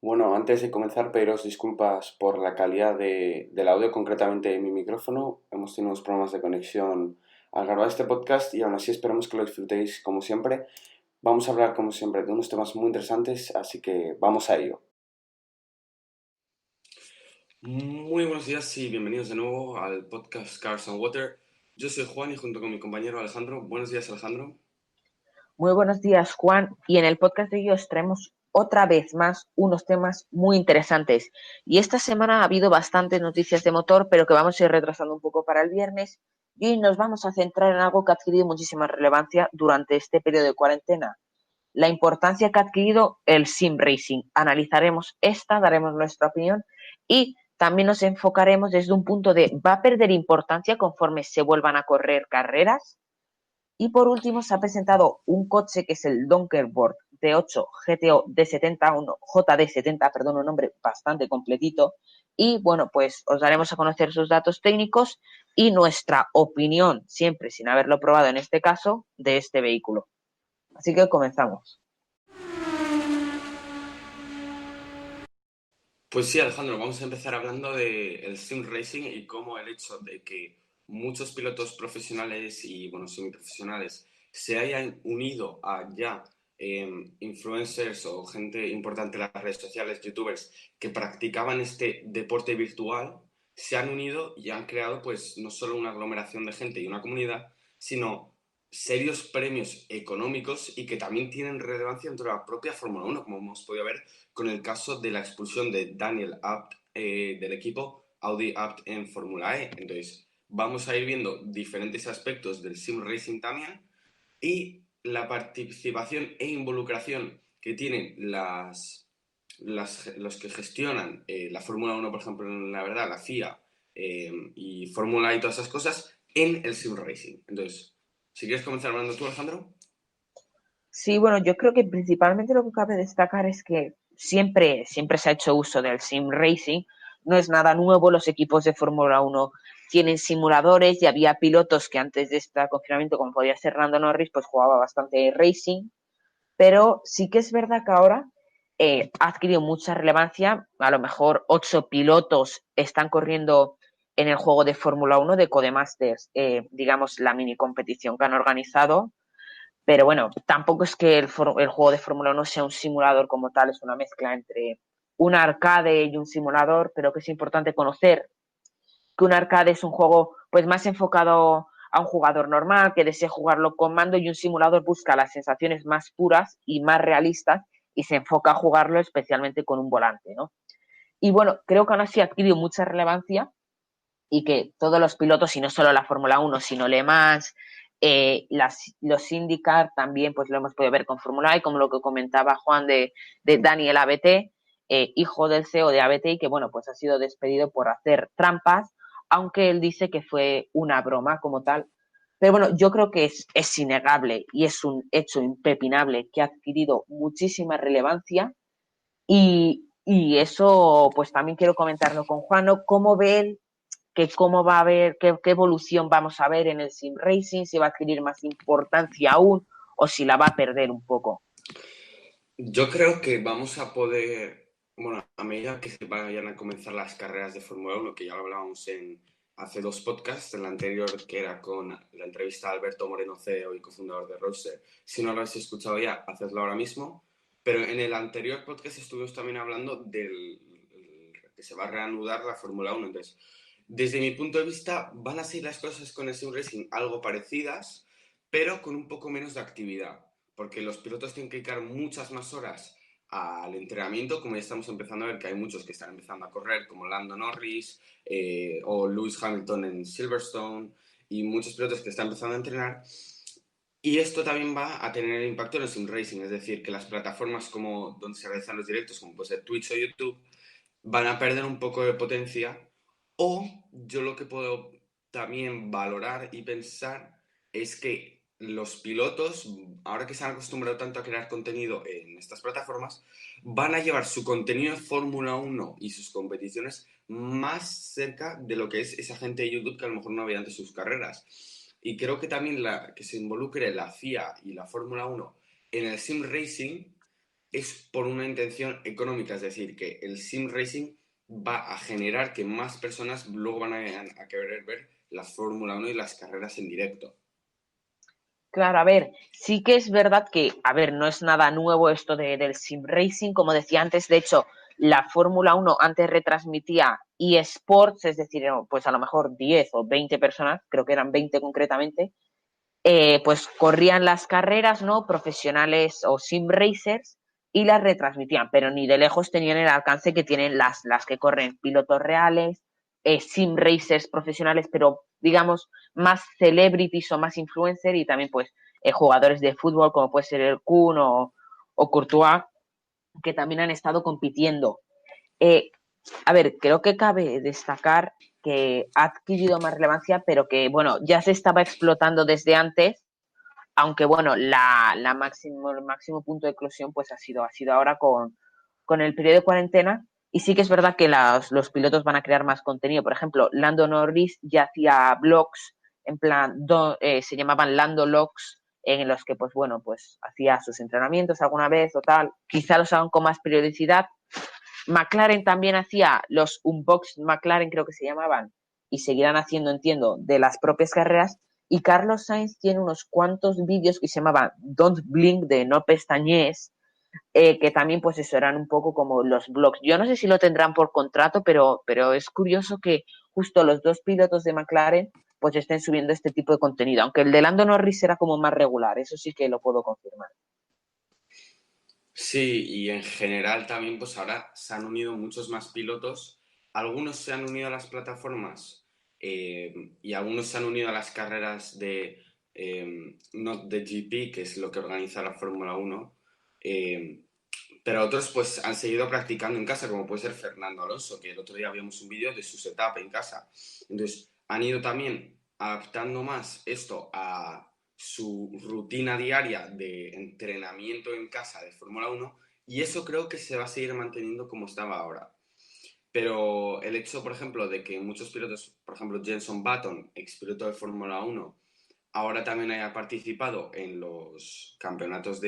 Bueno, antes de comenzar, pediros disculpas por la calidad del audio, concretamente de mi micrófono. Hemos tenido unos problemas de conexión al grabar este podcast y aún así esperamos que lo disfrutéis como siempre. Vamos a hablar como siempre de unos temas muy interesantes, así que vamos a ello. Muy buenos días y bienvenidos de nuevo al podcast Cars and Water. Yo soy Juan y junto con mi compañero Alejandro. Buenos días, Alejandro. Muy buenos días, Juan. Y en el podcast de hoy os traemos otra vez más unos temas muy interesantes. Y esta semana ha habido bastantes noticias de motor, pero que vamos a ir retrasando un poco para el viernes. Y hoy nos vamos a centrar en algo que ha adquirido muchísima relevancia durante este periodo de cuarentena. La importancia que ha adquirido el sim racing. Analizaremos esta, daremos nuestra opinión y también nos enfocaremos desde un punto de ¿va a perder importancia conforme se vuelvan a correr carreras? Y por último, se ha presentado un coche que es el Donkerboard D8 GTO D71, JD70, perdón, un nombre bastante completito. Y bueno, pues os daremos a conocer sus datos técnicos y nuestra opinión, siempre sin haberlo probado en este caso, de este vehículo. Así que comenzamos. Pues sí, Alejandro, vamos a empezar hablando del sim racing y cómo el hecho de que muchos pilotos profesionales y, bueno, semiprofesionales se hayan unido a ya influencers o gente importante en las redes sociales, youtubers, que practicaban este deporte virtual, se han unido y han creado pues no solo una aglomeración de gente y una comunidad, sino serios premios económicos y que también tienen relevancia dentro de la propia Fórmula Uno, como hemos podido ver con el caso de la expulsión de Daniel Abt del equipo Audi Abt en Fórmula E. Entonces, vamos a ir viendo diferentes aspectos del sim racing también y la participación e involucración que tienen los que gestionan la Fórmula Uno, por ejemplo, en la verdad, la FIA y Fórmula E y todas esas cosas en el sim racing. Entonces, si quieres comenzar hablando tú, Alejandro. Sí, bueno, yo creo que principalmente lo que cabe destacar es que siempre se ha hecho uso del sim racing, no es nada nuevo, los equipos de Fórmula Uno tienen simuladores y había pilotos que antes de este confinamiento, como podía ser Lando Norris, pues jugaba bastante racing, pero sí que es verdad que ahora ha adquirido mucha relevancia, a lo mejor 8 pilotos están corriendo en el juego de Fórmula Uno de Codemasters, digamos la mini competición que han organizado, pero bueno, tampoco es que el juego de Fórmula 1 sea un simulador como tal, es una mezcla entre un arcade y un simulador, pero que es importante conocer que un arcade es un juego pues más enfocado a un jugador normal que desea jugarlo con mando, y un simulador busca las sensaciones más puras y más realistas y se enfoca a jugarlo especialmente con un volante, ¿no? Y bueno, creo que aún así ha adquirido mucha relevancia y que todos los pilotos, y no solo la Fórmula Uno sino Le Mans, los IndyCar también, pues lo hemos podido ver con Fórmula E, como lo que comentaba Juan de Daniel ABT, hijo del CEO de ABT, y que bueno, pues ha sido despedido por hacer trampas, aunque él dice que fue una broma como tal. Pero bueno, yo creo que es innegable y es un hecho impepinable que ha adquirido muchísima relevancia y eso pues también quiero comentarlo con Juan, cómo ve él que cómo va a haber, qué evolución vamos a ver en el sim racing, si va a adquirir más importancia aún o si la va a perder un poco. Yo creo que vamos a poder, bueno, a medida que se vayan a comenzar las carreras de Fórmula Uno, que ya lo hablábamos hace dos podcasts, en la anterior que era con la entrevista a Alberto Moreno, CEO y cofundador de Roadster. Si no lo habéis escuchado ya, hacedlo ahora mismo. Pero en el anterior podcast estuvimos también hablando del que se va a reanudar la Fórmula Uno. Entonces, desde mi punto de vista, van a ser las cosas con el sim racing algo parecidas, pero con un poco menos de actividad porque los pilotos tienen que dedicar muchas más horas al entrenamiento, como ya estamos empezando a ver que hay muchos que están empezando a correr, como Lando Norris o Lewis Hamilton en Silverstone, y muchos pilotos que están empezando a entrenar. Y esto también va a tener impacto en el sim racing, es decir, que las plataformas como donde se realizan los directos, como puede ser Twitch o YouTube, van a perder un poco de potencia. O yo lo que puedo también valorar y pensar es que los pilotos, ahora que se han acostumbrado tanto a crear contenido en estas plataformas, van a llevar su contenido de Fórmula Uno y sus competiciones más cerca de lo que es esa gente de YouTube que a lo mejor no veía antes sus carreras. Y creo que también que se involucre la FIA y la Fórmula Uno en el sim racing es por una intención económica, es decir, que el sim racing va a generar que más personas luego van a querer ver la Fórmula 1 y las carreras en directo. Claro, a ver, sí que es verdad que, a ver, no es nada nuevo esto del sim racing, como decía antes, de hecho, la Fórmula 1 antes retransmitía eSports, es decir, pues a lo mejor 10 o 20 personas, creo que eran 20 concretamente, pues corrían las carreras, ¿no? Profesionales o sim racers y las retransmitían, pero ni de lejos tenían el alcance que tienen las que corren pilotos reales, sim racers profesionales, pero digamos más celebrities o más influencer y también pues jugadores de fútbol como puede ser el Kun o Courtois, que también han estado compitiendo. Eh, a ver, creo que cabe destacar que ha adquirido más relevancia, pero que, bueno, ya se estaba explotando desde antes, aunque, bueno, el máximo punto de eclosión pues ha sido ahora con el periodo de cuarentena. Y sí que es verdad que los pilotos van a crear más contenido. Por ejemplo, Lando Norris ya hacía blogs, en plan, se llamaban Lando Logs, en los que, pues bueno, pues hacía sus entrenamientos alguna vez o tal. Quizá los hagan con más periodicidad. McLaren también hacía los Unboxed McLaren, creo que se llamaban, y seguirán haciendo, entiendo, de las propias carreras. Y Carlos Sainz tiene unos cuantos vídeos que se llamaban Don't Blink, de no pestañees, que también pues eso eran un poco como los blogs. Yo no sé si lo tendrán por contrato, pero es curioso que justo los dos pilotos de McLaren pues estén subiendo este tipo de contenido, aunque el de Lando Norris era como más regular, eso sí que lo puedo confirmar. Sí, y en general también pues ahora se han unido muchos más pilotos. Algunos se han unido a las plataformas y algunos se han unido a las carreras de Not the GP, que es lo que organiza la Fórmula 1. eh, pero otros pues han seguido practicando en casa, como puede ser Fernando Alonso, que el otro día vimos un vídeo de su setup en casa. Entonces han ido también adaptando más esto a su rutina diaria de entrenamiento en casa de Fórmula 1 y eso creo que se va a seguir manteniendo como estaba ahora. Pero el hecho, por ejemplo, de que muchos pilotos, por ejemplo, Jenson Button, expiloto de Fórmula 1, ahora también haya participado en los campeonatos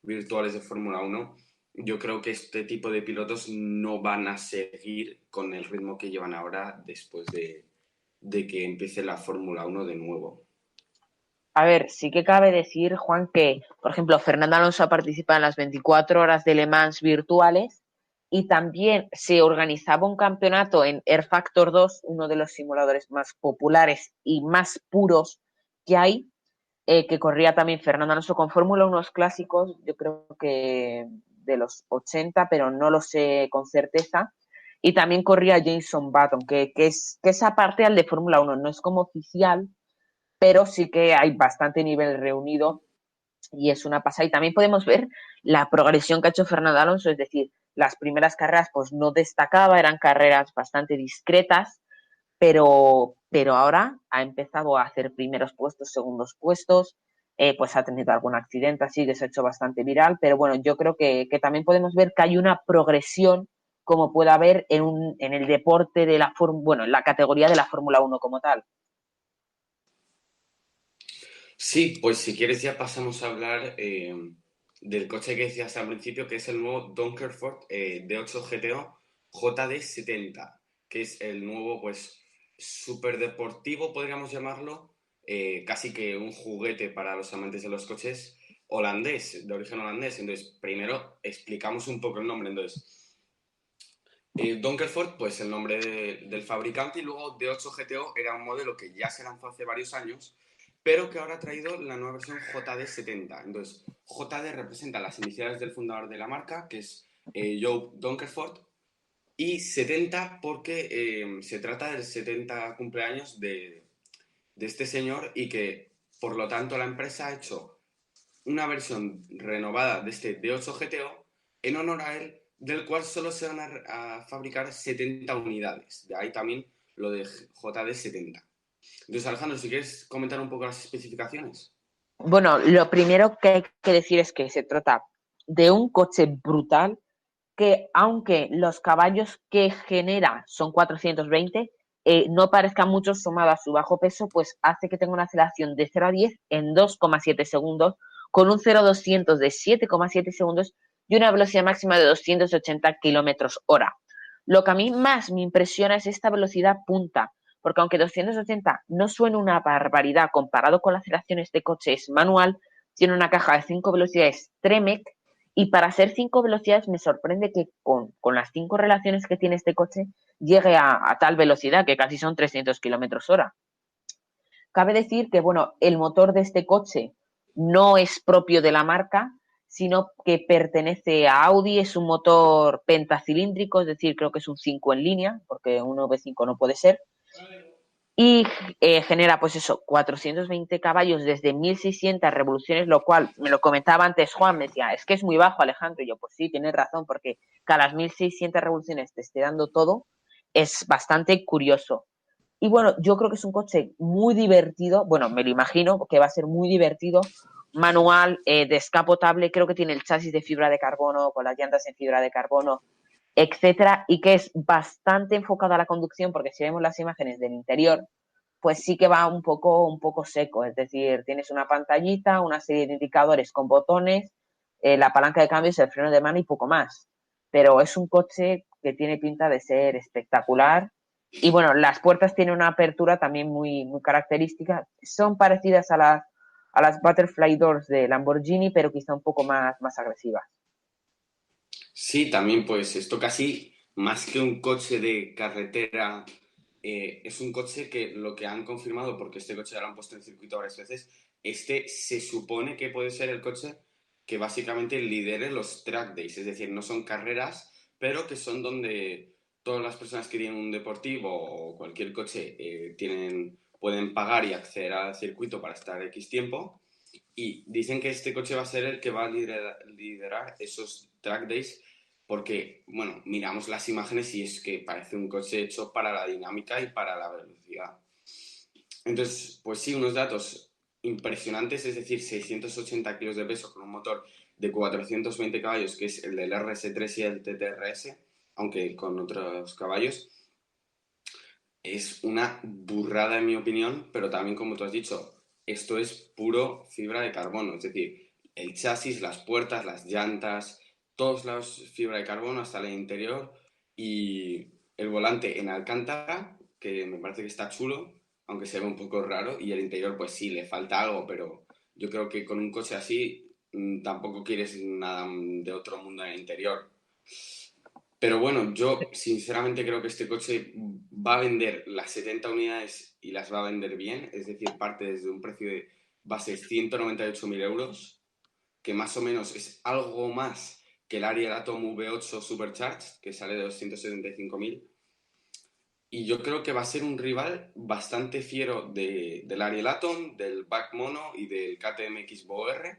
virtuales de Fórmula 1, yo creo que este tipo de pilotos no van a seguir con el ritmo que llevan ahora después de que empiece la Fórmula 1 de nuevo. A ver, sí que cabe decir, Juan, que, por ejemplo, Fernando Alonso ha participado en las 24 horas de Le Mans virtuales y también se organizaba un campeonato en Air Factor 2, uno de los simuladores más populares y más puros que hay, que corría también Fernando Alonso con Fórmula 1 clásicos, yo creo que de los 80, pero no lo sé con certeza. Y también corría Jason Button, que es aparte al de Fórmula 1, no es como oficial, pero sí que hay bastante nivel reunido y es una pasada. Y también podemos ver la progresión que ha hecho Fernando Alonso, es decir, las primeras carreras pues no destacaba, eran carreras bastante discretas, pero ahora ha empezado a hacer primeros puestos, segundos puestos, pues ha tenido algún accidente así que se ha hecho bastante viral, pero bueno, yo creo que también podemos ver que hay una progresión como puede haber en el deporte de bueno, en la categoría de la Fórmula 1 como tal. Sí, pues si quieres ya pasamos a hablar del coche que decías al principio, que es el nuevo Donkerford D8 GTO JD70, que es el nuevo, pues, superdeportivo, podríamos llamarlo, casi que un juguete para los amantes de los coches holandés, de origen holandés. Entonces, primero explicamos un poco el nombre. Entonces, Donkerford, pues el nombre del fabricante, y luego D8 GTO era un modelo que ya se lanzó hace varios años, pero que ahora ha traído la nueva versión JD70. Entonces, JD representa las iniciales del fundador de la marca, que es Joe Donkerford, y 70 porque se trata del 70 cumpleaños de este señor y que, por lo tanto, la empresa ha hecho una versión renovada de este D8 GTO en honor a él, del cual solo se van a fabricar 70 unidades. De ahí también lo de JD70. Entonces, Alejandro, si quieres comentar un poco las especificaciones. Bueno, lo primero que hay que decir es que se trata de un coche brutal que, aunque los caballos que genera son 420, no parezca mucho sumado a su bajo peso, pues hace que tenga una aceleración de 0 a 10 en 2,7 segundos, con un 0 a 200 de 7,7 segundos y una velocidad máxima de 280 kilómetros hora. Lo que a mí más me impresiona es esta velocidad punta, porque aunque 280 no suena una barbaridad comparado con las aceleraciones de coches manual, tiene una caja de 5 velocidades Tremec, y para ser 5 velocidades me sorprende que con las 5 relaciones que tiene este coche llegue a tal velocidad, que casi son 300 kilómetros hora. Cabe decir que, bueno, el motor de este coche no es propio de la marca, sino que pertenece a Audi, es un motor pentacilíndrico, es decir, creo que es un 5 en línea, porque un V5 no puede ser, y genera, pues eso, 420 caballos desde 1600 revoluciones, lo cual, me lo comentaba antes Juan, me decía, es que es muy bajo, Alejandro, y yo, pues sí, tienes razón, porque que a las 1600 revoluciones te esté dando todo, es bastante curioso. Y bueno, yo creo que es un coche muy divertido, bueno, me lo imagino que va a ser muy divertido, manual, descapotable, creo que tiene el chasis de fibra de carbono, con las llantas en fibra de carbono, etcétera, y que es bastante enfocado a la conducción, porque si vemos las imágenes del interior, pues sí que va un poco seco, es decir, tienes una pantallita, una serie de indicadores con botones, la palanca de cambios, el freno de mano y poco más. Pero es un coche que tiene pinta de ser espectacular. Y bueno, las puertas tienen una apertura también muy característica. Son parecidas a las Butterfly Doors de Lamborghini, pero quizá un poco más agresivas. Sí, también pues esto casi más que un coche de carretera, es un coche que lo que han confirmado, porque este coche ya lo han puesto en circuito varias veces, este se supone que puede ser el coche que básicamente lidere los track days, es decir, no son carreras, pero que son donde todas las personas que tienen un deportivo o cualquier coche pueden pagar y acceder al circuito para estar X tiempo. Y dicen que este coche va a ser el que va a liderar esos track days porque, bueno, miramos las imágenes y es que parece un coche hecho para la dinámica y para la velocidad. Entonces, pues sí, unos datos impresionantes, es decir, 680 kilos de peso con un motor de 420 caballos, que es el del RS3 y el TTRS, aunque con otros caballos. Es una burrada en mi opinión, pero también como tú has dicho, esto es puro fibra de carbono, es decir, el chasis, las puertas, las llantas, todos los fibra de carbono hasta el interior y el volante en alcántara, que me parece que está chulo, aunque se ve un poco raro, y el interior pues sí, le falta algo, pero yo creo que con un coche así tampoco quieres nada de otro mundo en el interior. Pero bueno, yo sinceramente creo que este coche va a vender las 70 unidades y las va a vender bien, es decir, parte desde un precio de base 198.000 euros, que más o menos es algo más que el Ariel Atom V8 Supercharged, que sale de 275.000. Y yo creo que va a ser un rival bastante fiero del Ariel Atom, del Back Mono y del KTM X-Bo-R,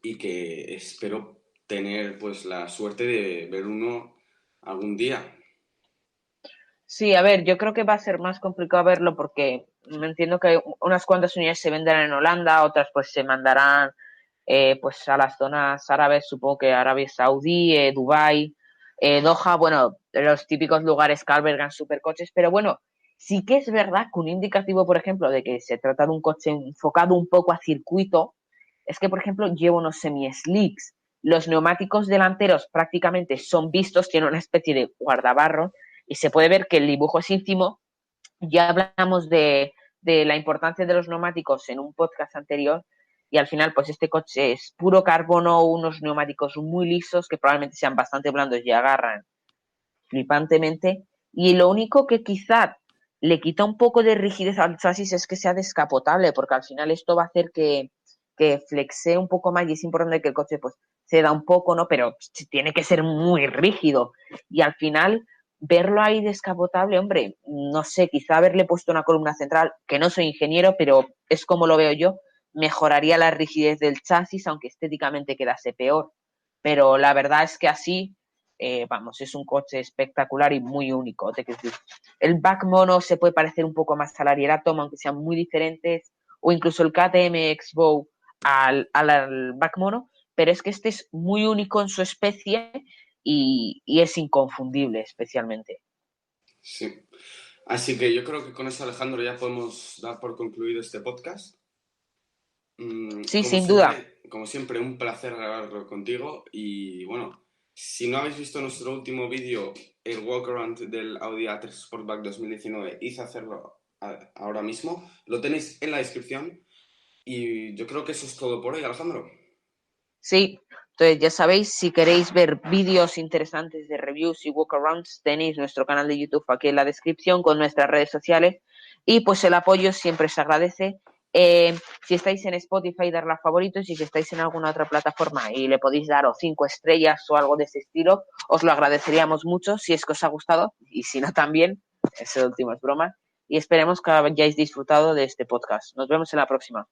y que espero tener pues la suerte de ver uno algún día. Sí, a ver, yo creo que va a ser más complicado verlo porque me entiendo que unas cuantas unidades se venderán en Holanda, otras pues se mandarán pues a las zonas árabes, supongo que Arabia Saudí, Dubái, Doha, bueno, los típicos lugares que albergan supercoches, pero bueno, sí que es verdad que un indicativo, por ejemplo, de que se trata de un coche enfocado un poco a circuito, es que, por ejemplo, lleva unos semi-slicks. Los neumáticos delanteros prácticamente son vistos, tienen una especie de guardabarro y se puede ver que el dibujo es ínfimo. Ya hablamos de la importancia de los neumáticos en un podcast anterior y al final pues este coche es puro carbono, unos neumáticos muy lisos que probablemente sean bastante blandos y agarran flipantemente, y lo único que quizá le quita un poco de rigidez al chasis es que sea descapotable, porque al final esto va a hacer que flexe un poco más y es importante que el coche pues ceda un poco, ¿no? Pero tiene que ser muy rígido y al final verlo ahí descapotable, hombre, no sé, quizá haberle puesto una columna central, que no soy ingeniero, pero es como lo veo yo, mejoraría la rigidez del chasis, aunque estéticamente quedase peor. Pero la verdad es que así vamos, es un coche espectacular y muy único. El Back Mono se puede parecer un poco más al Ariel Atom, aunque sean muy diferentes, o incluso el KTM X-Bow al Back Mono, pero es que este es muy único en su especie y es inconfundible especialmente. Sí. Así que yo creo que con eso, Alejandro, ya podemos dar por concluido este podcast. Sí, sin duda. Como siempre, un placer grabarlo contigo y bueno, si no habéis visto nuestro último vídeo, el walkaround del Audi A3 Sportback 2019, hice hacerlo ahora mismo, lo tenéis en la descripción y yo creo que eso es todo por hoy, Alejandro. Sí, entonces ya sabéis, si queréis ver vídeos interesantes de reviews y walkarounds, tenéis nuestro canal de YouTube aquí en la descripción con nuestras redes sociales y pues el apoyo siempre se agradece. Si estáis en Spotify, darle a favoritos y si estáis en alguna otra plataforma y le podéis dar o 5 estrellas o algo de ese estilo, os lo agradeceríamos mucho si es que os ha gustado y si no también, ese último es broma y esperemos que hayáis disfrutado de este podcast. Nos vemos en la próxima.